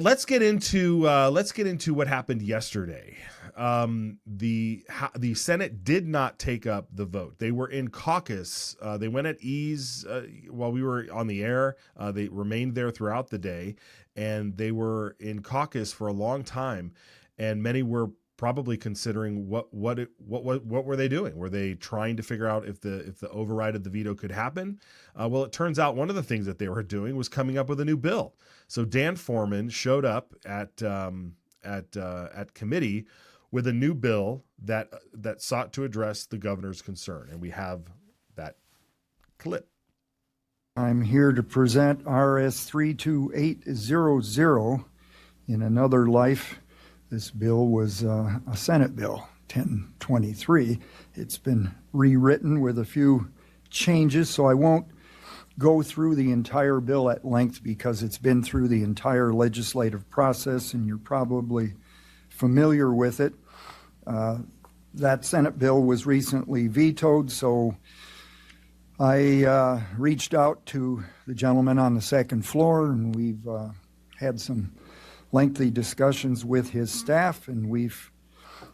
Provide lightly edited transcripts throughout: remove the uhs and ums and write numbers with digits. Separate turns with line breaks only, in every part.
Let's get into what happened yesterday. The Senate did not take up the vote. They were in caucus. They went at ease while we were on the air. They remained there throughout the day, and they were in caucus for a long time. And many were probably considering what were they doing? Were they trying to figure out if the override of the veto could happen? Well, it turns out one of the things that they were doing was coming up with a new bill. So Dan Foreman showed up at committee with a new bill that sought to address the governor's concern, and we have that clip.
I'm here to present RS 32800. In another life, this bill was a Senate bill, 1023. It's been rewritten with a few changes, so I won't go through the entire bill at length because it's been through the entire legislative process and you're probably familiar with it. That Senate bill was recently vetoed, so I reached out to the gentleman on the second floor, and we've had some lengthy discussions with his staff, and we've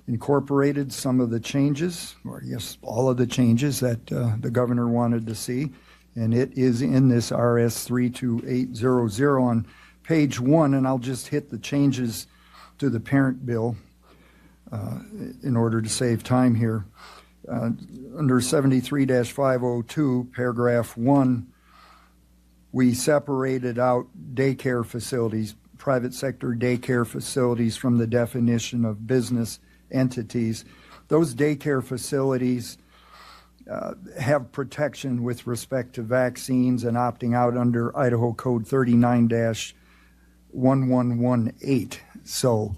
incorporated some of the changes, or yes, all of the changes that the governor wanted to see. And it is in this RS 32800 on page 1, and I'll just hit the changes to the parent bill in order to save time here. Under 73-502, paragraph 1, we separated out daycare facilities, private sector daycare facilities, from the definition of business entities. Those daycare facilities have protection with respect to vaccines and opting out under Idaho Code 39-1118. So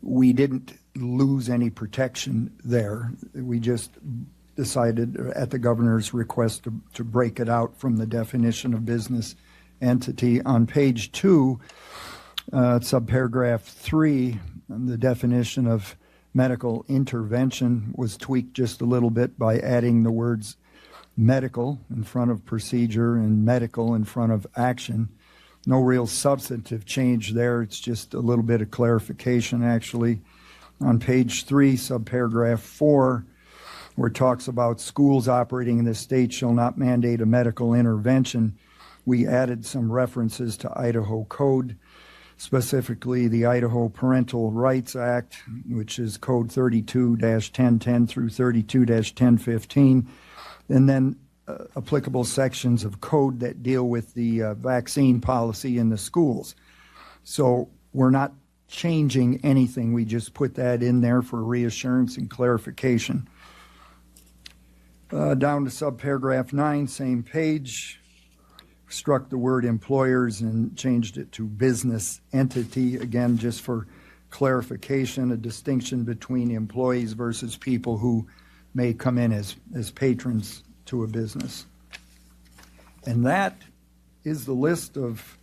we didn't lose any protection there. We just decided at the governor's request to break it out from the definition of business entity. On page 2, subparagraph 3, the definition of medical intervention was tweaked just a little bit by adding the words medical in front of procedure and medical in front of action. No real substantive change there. It's just a little bit of clarification, actually. On page 3, subparagraph 4, where it talks about schools operating in the state shall not mandate a medical intervention, we added some references to Idaho Code, specifically the Idaho Parental Rights Act, which is Code 32-1010 through 32-1015, and then applicable sections of code that deal with the vaccine policy in the schools. So we're not changing anything. We just put that in there for reassurance and clarification. Down to subparagraph 9, same page. Struck the word employers and changed it to business entity, again just for clarification, a distinction between employees versus people who may come in as patrons to a business. And that is the list of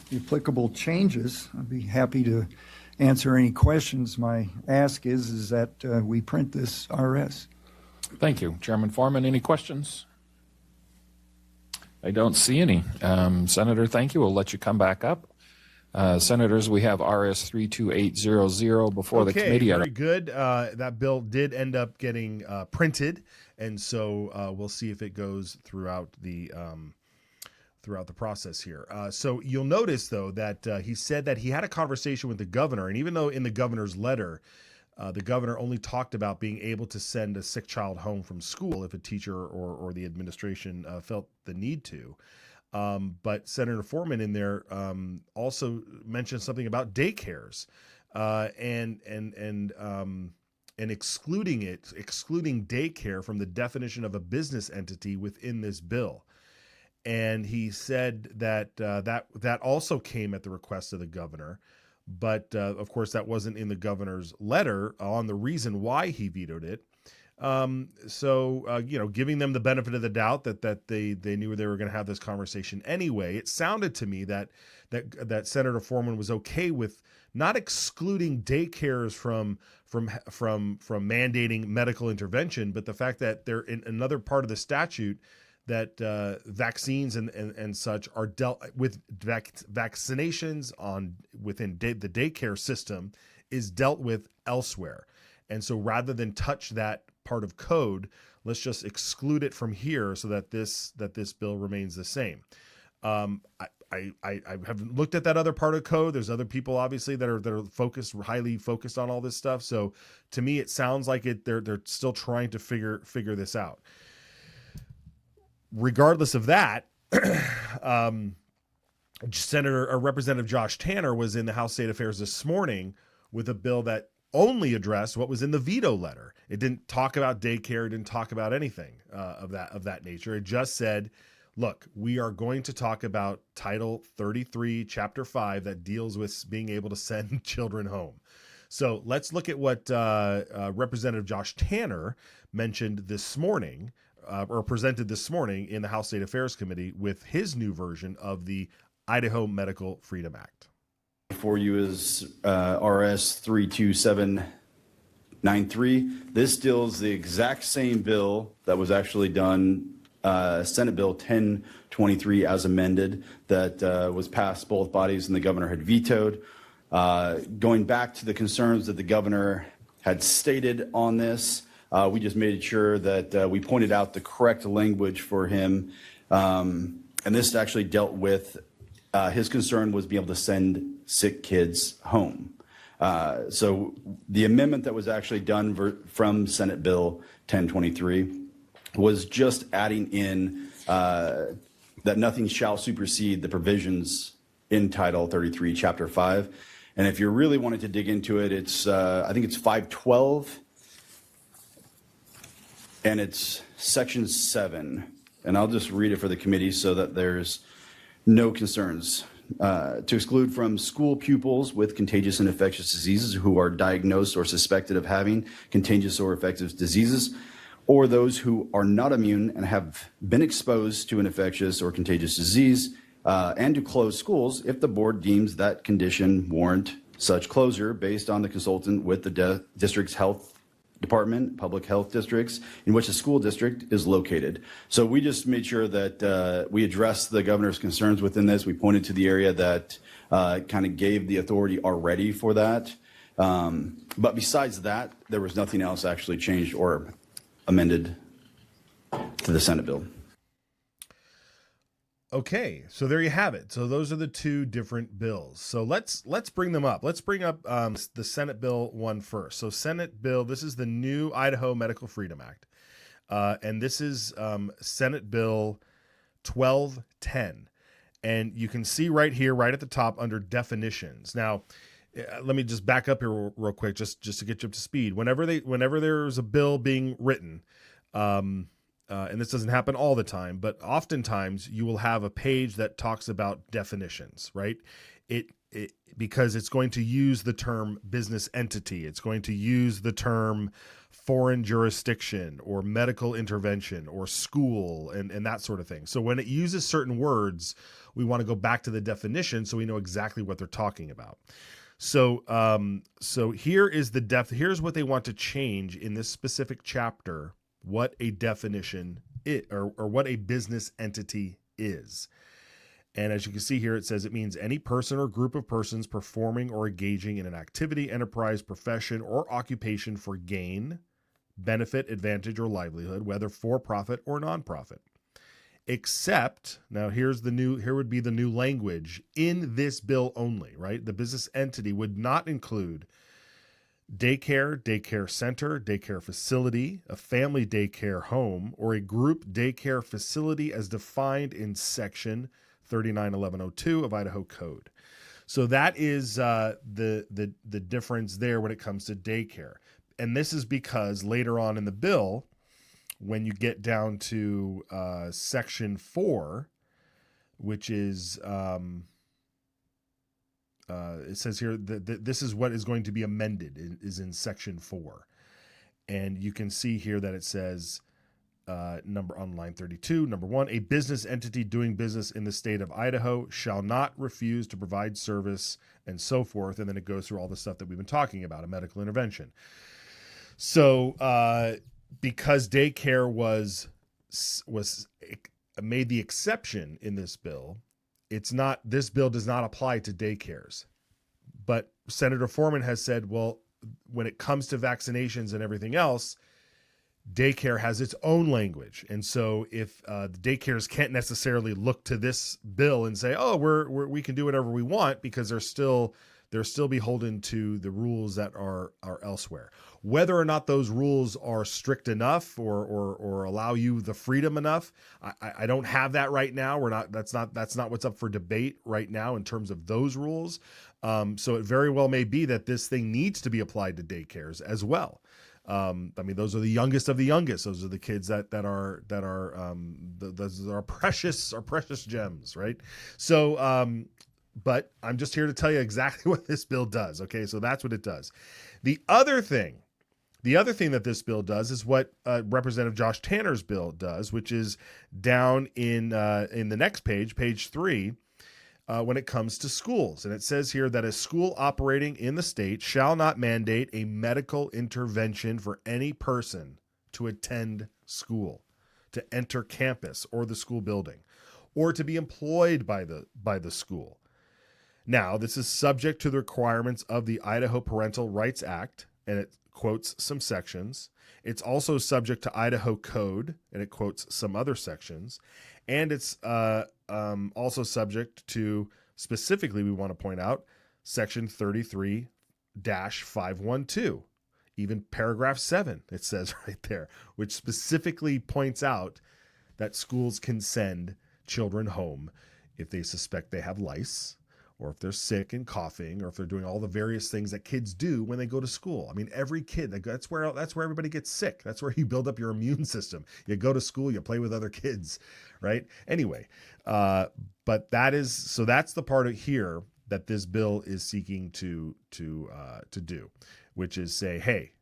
the applicable changes. I'd be happy to answer any questions. My ask is that we print this RS.
Thank you. Chairman Foreman, any questions? I don't see any. Senator, thank you. We'll let you come back up. Senators, we have RS 32800 before the committee.
Very good. That bill did end up getting printed, and so we'll see if it goes throughout the process here. So you'll notice, though, that he said that he had a conversation with the governor, and even though in the governor's letter, the governor only talked about being able to send a sick child home from school if a teacher or the administration felt the need to. But Senator Foreman in there also mentioned something about daycares and excluding daycare from the definition of a business entity within this bill. And he said that that also came at the request of the governor. But of course, that wasn't in the governor's letter on the reason why he vetoed it. So giving them the benefit of the doubt that they knew they were going to have this conversation anyway, it sounded to me that Senator Foreman was okay with not excluding daycares from mandating medical intervention, but the fact that they're in another part of the statute vaccines and such are dealt with. Vaccinations within the daycare system is dealt with elsewhere. And so rather than touch that part of code, let's just exclude it from here so that this bill remains the same. I haven't looked at that other part of code. There's other people obviously that are highly focused on all this stuff. So to me, it sounds like they're still trying to figure this out. Regardless of that, Representative Josh Tanner was in the House State Affairs this morning with a bill that only addressed what was in the veto letter. It didn't talk about daycare. It didn't talk about anything of that nature. It just said, look, we are going to talk about Title 33, Chapter 5, that deals with being able to send children home. So let's look at what Representative Josh Tanner mentioned this morning, or presented this morning in the House State Affairs Committee with his new version of the Idaho Medical Freedom Act.
Before you is RS 32793. This deals the exact same bill that was actually done, Senate Bill 1023 as amended, that was passed both bodies and the governor had vetoed. Going back to the concerns that the governor had stated on this, we just made sure that we pointed out the correct language for him. And this actually dealt with his concern was being able to send sick kids home. So the amendment that was actually done from Senate Bill 1023 was just adding in that nothing shall supersede the provisions in Title 33, Chapter 5. And if you're really wanting to dig into it, it's I think it's 512. And it's Section 7, and I'll just read it for the committee so that there's no concerns. To exclude from school pupils with contagious and infectious diseases who are diagnosed or suspected of having contagious or infectious diseases, or those who are not immune and have been exposed to an infectious or contagious disease, and to close schools if the board deems that condition warrant such closure based on the consultant with the district's health department, public health districts in which the school district is located. So we just made sure that we addressed the governor's concerns within this. We pointed to the area that kind of gave the authority already for that. But besides that, there was nothing else actually changed or amended to the Senate bill.
Okay, so there you have it. So those are the two different bills. So let's bring them up. Let's bring up the Senate bill one first. So Senate bill, this is the new Idaho Medical Freedom Act. And this is Senate Bill 1210. And you can see right here, right at the top under definitions. Now, let me just back up here real quick, just to get you up to speed. Whenever there's a bill being written, and this doesn't happen all the time, but oftentimes you will have a page that talks about definitions, right? Because it's going to use the term business entity. It's going to use the term foreign jurisdiction or medical intervention or school and that sort of thing. So when it uses certain words, we want to go back to the definition so we know exactly what they're talking about. So here is here's what they want to change in this specific chapter, what a definition is, or what a business entity is. And as you can see here, it says it means any person or group of persons performing or engaging in an activity, enterprise, profession, or occupation for gain, benefit, advantage, or livelihood, whether for profit or nonprofit. Except, now here would be the new language in this bill only, right? The business entity would not include daycare, daycare center, daycare facility, a family daycare home, or a group daycare facility as defined in Section 391102 of Idaho Code. So that is the difference there when it comes to daycare. And this is because later on in the bill, when you get down to Section 4, which is it says here that this is what is going to be amended is in Section 4. And you can see here that it says on line 32, number 1, a business entity doing business in the state of Idaho shall not refuse to provide service and so forth. And then it goes through all the stuff that we've been talking about, a medical intervention. So because daycare was made the exception in this bill. This bill does not apply to daycares. But Senator Foreman has said, well, when it comes to vaccinations and everything else, daycare has its own language. And so if the daycares can't necessarily look to this bill and say, oh, we can do whatever we want, because they're still beholden to the rules that are elsewhere. Whether or not those rules are strict enough or allow you the freedom enough, I don't have that right now. That's not what's up for debate right now in terms of those rules. So it very well may be that this thing needs to be applied to daycares as well. I mean, those are the youngest of the youngest. Those are the kids that are those are precious gems, right? So, but I'm just here to tell you exactly what this bill does. Okay, so that's what it does. The other thing that this bill does is what Representative Josh Tanner's bill does, which is down in the next page 3. When it comes to schools. And it says here that a school operating in the state shall not mandate a medical intervention for any person to attend school, to enter campus or the school building, or to be employed by the school. Now, this is subject to the requirements of the Idaho Parental Rights Act, and it quotes some sections. It's also subject to Idaho Code, and it quotes some other sections. And it's also subject to, specifically, we want to point out, Section 33-512, even paragraph 7, it says right there, which specifically points out that schools can send children home if they suspect they have lice, or if they're sick and coughing, or if they're doing all the various things that kids do when they go to school. I mean, every kid, that's where everybody gets sick. That's where you build up your immune system. You go to school, you play with other kids, right? Anyway, but that's the part of here that this bill is seeking to do, which is say, hey,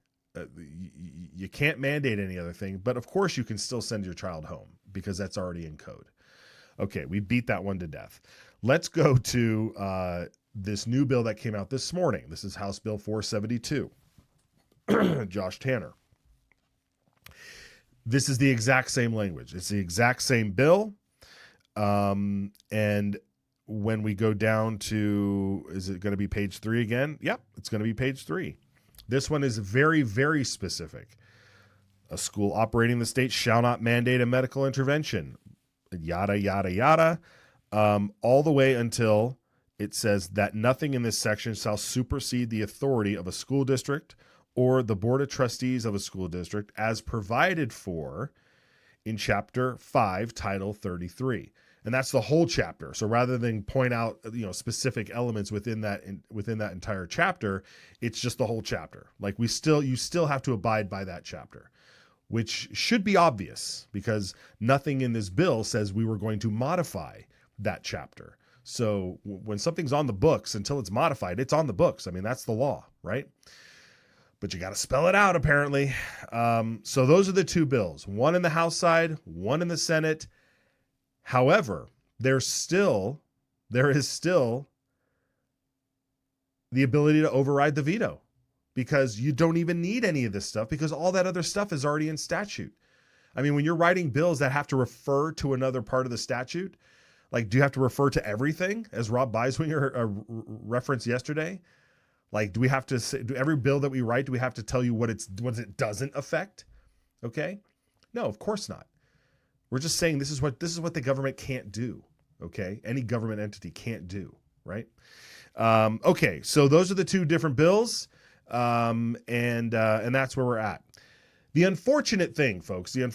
you can't mandate any other thing, but of course you can still send your child home because that's already in code. Okay, we beat that one to death. Let's go to this new bill that came out this morning. This is House Bill 472, Josh Tanner. This is the exact same language. It's the exact same bill. And when we go down to, is it going to be page 3 again? Yep, it's going to be page 3. This one is very, very specific. A school operating in the state shall not mandate a medical intervention. Yada, yada, yada. All the way until it says that nothing in this section shall supersede the authority of a school district or the board of trustees of a school district as provided for in chapter 5, title 33. And that's the whole chapter. So rather than point out, specific elements within that entire chapter, it's just the whole chapter. Like you still have to abide by that chapter, which should be obvious because nothing in this bill says we were going to modify that chapter. So when something's on the books, until it's modified, it's on the books. I mean, that's the law, right? But you got to spell it out, apparently. So those are the two bills, one in the House side, one in the Senate. However, there is still the ability to override the veto because you don't even need any of this stuff because all that other stuff is already in statute. I mean, when you're writing bills that have to refer to another part of the statute, like, do you have to refer to everything, as Rob Beiswinger referenced yesterday? Like, do we have to say, every bill that we write, do we have to tell you what it doesn't affect? Okay? No, of course not. We're just saying this is what the government can't do. Okay? Any government entity can't do, right? Okay, so those are the two different bills, and that's where we're at. The unfortunate thing, folks, did I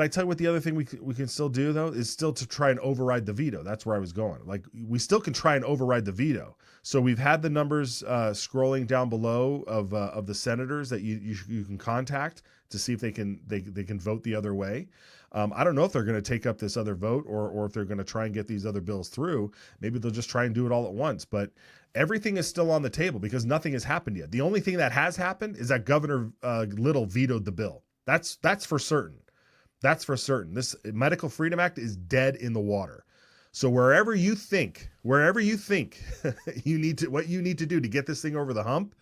tell you what the other thing we can still do, though, is still to try and override the veto. That's where I was going. Like, we still can try and override the veto. So we've had the numbers scrolling down below of the senators that you can contact to see if they can vote the other way. I don't know if they're going to take up this other vote or if they're going to try and get these other bills through. Maybe they'll just try and do it all at once. But everything is still on the table because nothing has happened yet. The only thing that has happened is that Governor Little vetoed the bill. That's for certain. That's for certain. This Medical Freedom Act is dead in the water. So wherever you think what you need to do to get this thing over the hump,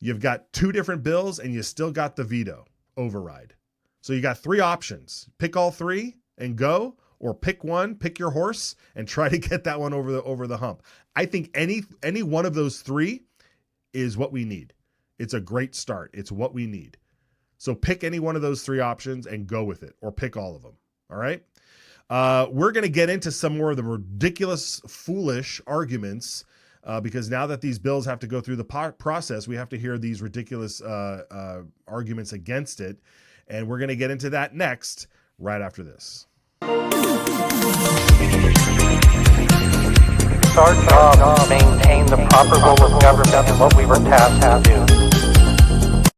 you've got two different bills and you still got the veto override. So you got three options. Pick all three and go, or pick your horse and try to get that one over the hump. I think any one of those three is what we need. It's a great start. It's what we need. So pick any one of those three options and go with it, or pick all of them. All right. We're going to get into some more of the ridiculous, foolish arguments because now that these bills have to go through the process, we have to hear these ridiculous arguments against it. And we're going to get into that next, right after this.
It's our job to maintain the proper role of government and what we were tasked to do.